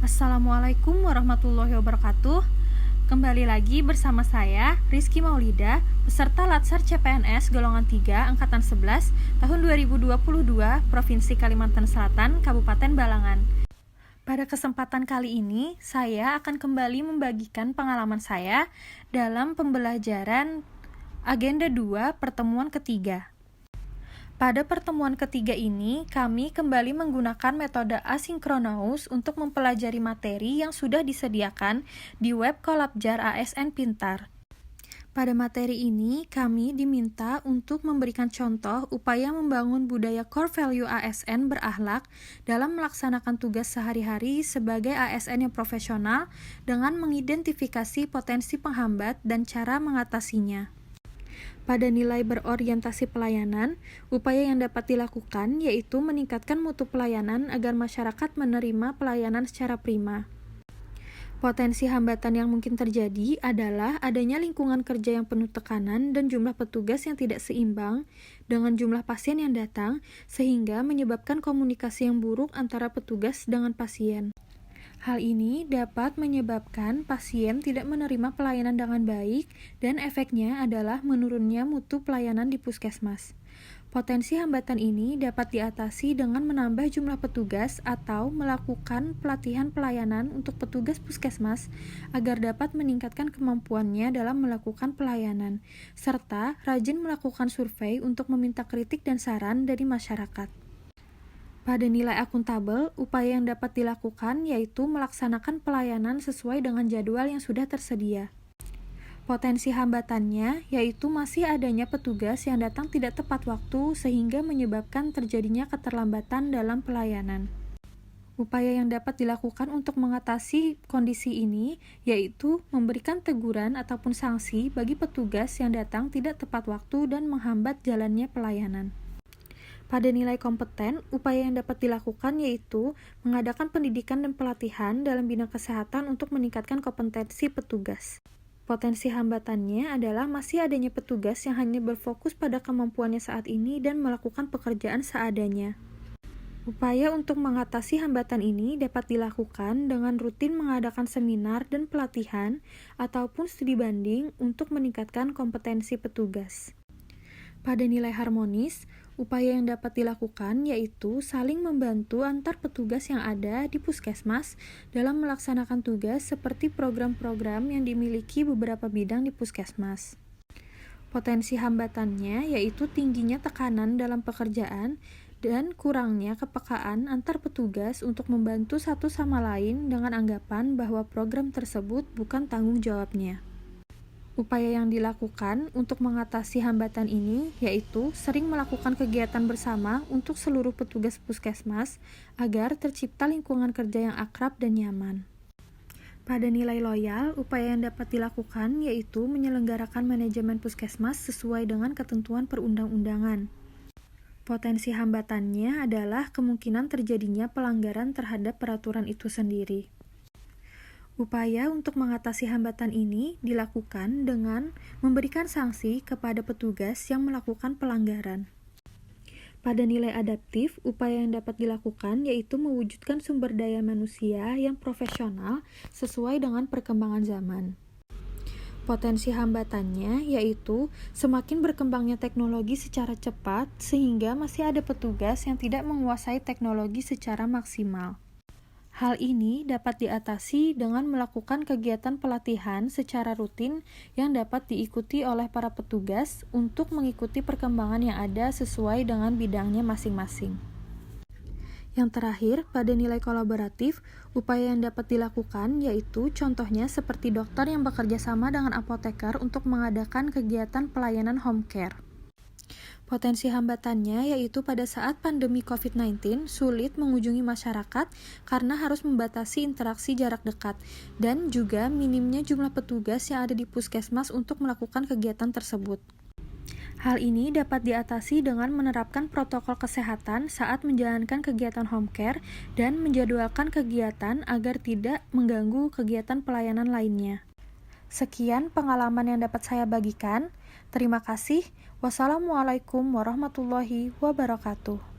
Assalamualaikum warahmatullahi wabarakatuh. Kembali lagi bersama saya, Rizky Maulida, peserta Latsar CPNS Golongan 3 Angkatan 11 tahun 2022 Provinsi Kalimantan Selatan, Kabupaten Balangan. Pada kesempatan kali ini, saya akan kembali membagikan pengalaman saya dalam pembelajaran Agenda 2 Pertemuan ketiga. Pada pertemuan ketiga ini, kami kembali menggunakan metode asinkronous untuk mempelajari materi yang sudah disediakan di web Kolabjar ASN Pintar. Pada materi ini, kami diminta untuk memberikan contoh upaya membangun budaya core value ASN berakhlak dalam melaksanakan tugas sehari-hari sebagai ASN yang profesional dengan mengidentifikasi potensi penghambat dan cara mengatasinya. Pada nilai berorientasi pelayanan, upaya yang dapat dilakukan yaitu meningkatkan mutu pelayanan agar masyarakat menerima pelayanan secara prima. Potensi hambatan yang mungkin terjadi adalah adanya lingkungan kerja yang penuh tekanan dan jumlah petugas yang tidak seimbang dengan jumlah pasien yang datang, sehingga menyebabkan komunikasi yang buruk antara petugas dengan pasien. Hal ini dapat menyebabkan pasien tidak menerima pelayanan dengan baik dan efeknya adalah menurunnya mutu pelayanan di puskesmas. Potensi hambatan ini dapat diatasi dengan menambah jumlah petugas atau melakukan pelatihan pelayanan untuk petugas puskesmas agar dapat meningkatkan kemampuannya dalam melakukan pelayanan, serta rajin melakukan survei untuk meminta kritik dan saran dari masyarakat. Pada nilai akuntabel, upaya yang dapat dilakukan yaitu melaksanakan pelayanan sesuai dengan jadwal yang sudah tersedia. Potensi hambatannya yaitu masih adanya petugas yang datang tidak tepat waktu sehingga menyebabkan terjadinya keterlambatan dalam pelayanan. Upaya yang dapat dilakukan untuk mengatasi kondisi ini yaitu memberikan teguran ataupun sanksi bagi petugas yang datang tidak tepat waktu dan menghambat jalannya pelayanan. Pada nilai kompeten, upaya yang dapat dilakukan yaitu mengadakan pendidikan dan pelatihan dalam bidang kesehatan untuk meningkatkan kompetensi petugas. Potensi hambatannya adalah masih adanya petugas yang hanya berfokus pada kemampuannya saat ini dan melakukan pekerjaan seadanya. Upaya untuk mengatasi hambatan ini dapat dilakukan dengan rutin mengadakan seminar dan pelatihan ataupun studi banding untuk meningkatkan kompetensi petugas. Pada nilai harmonis, upaya yang dapat dilakukan yaitu saling membantu antar petugas yang ada di puskesmas dalam melaksanakan tugas seperti program-program yang dimiliki beberapa bidang di puskesmas. Potensi hambatannya yaitu tingginya tekanan dalam pekerjaan dan kurangnya kepekaan antar petugas untuk membantu satu sama lain dengan anggapan bahwa program tersebut bukan tanggung jawabnya. Upaya yang dilakukan untuk mengatasi hambatan ini yaitu sering melakukan kegiatan bersama untuk seluruh petugas puskesmas agar tercipta lingkungan kerja yang akrab dan nyaman. Pada nilai loyal, upaya yang dapat dilakukan yaitu menyelenggarakan manajemen puskesmas sesuai dengan ketentuan perundang-undangan. Potensi hambatannya adalah kemungkinan terjadinya pelanggaran terhadap peraturan itu sendiri. Upaya untuk mengatasi hambatan ini dilakukan dengan memberikan sanksi kepada petugas yang melakukan pelanggaran. Pada nilai adaptif, upaya yang dapat dilakukan yaitu mewujudkan sumber daya manusia yang profesional sesuai dengan perkembangan zaman. Potensi hambatannya yaitu semakin berkembangnya teknologi secara cepat sehingga masih ada petugas yang tidak menguasai teknologi secara maksimal. Hal ini dapat diatasi dengan melakukan kegiatan pelatihan secara rutin yang dapat diikuti oleh para petugas untuk mengikuti perkembangan yang ada sesuai dengan bidangnya masing-masing. Yang terakhir, pada nilai kolaboratif, upaya yang dapat dilakukan yaitu contohnya seperti dokter yang bekerja sama dengan apoteker untuk mengadakan kegiatan pelayanan home care. Potensi hambatannya yaitu pada saat pandemi COVID-19 sulit mengunjungi masyarakat karena harus membatasi interaksi jarak dekat dan juga minimnya jumlah petugas yang ada di puskesmas untuk melakukan kegiatan tersebut. Hal ini dapat diatasi dengan menerapkan protokol kesehatan saat menjalankan kegiatan home care dan menjadwalkan kegiatan agar tidak mengganggu kegiatan pelayanan lainnya. Sekian pengalaman yang dapat saya bagikan. Terima kasih. Wassalamualaikum warahmatullahi wabarakatuh.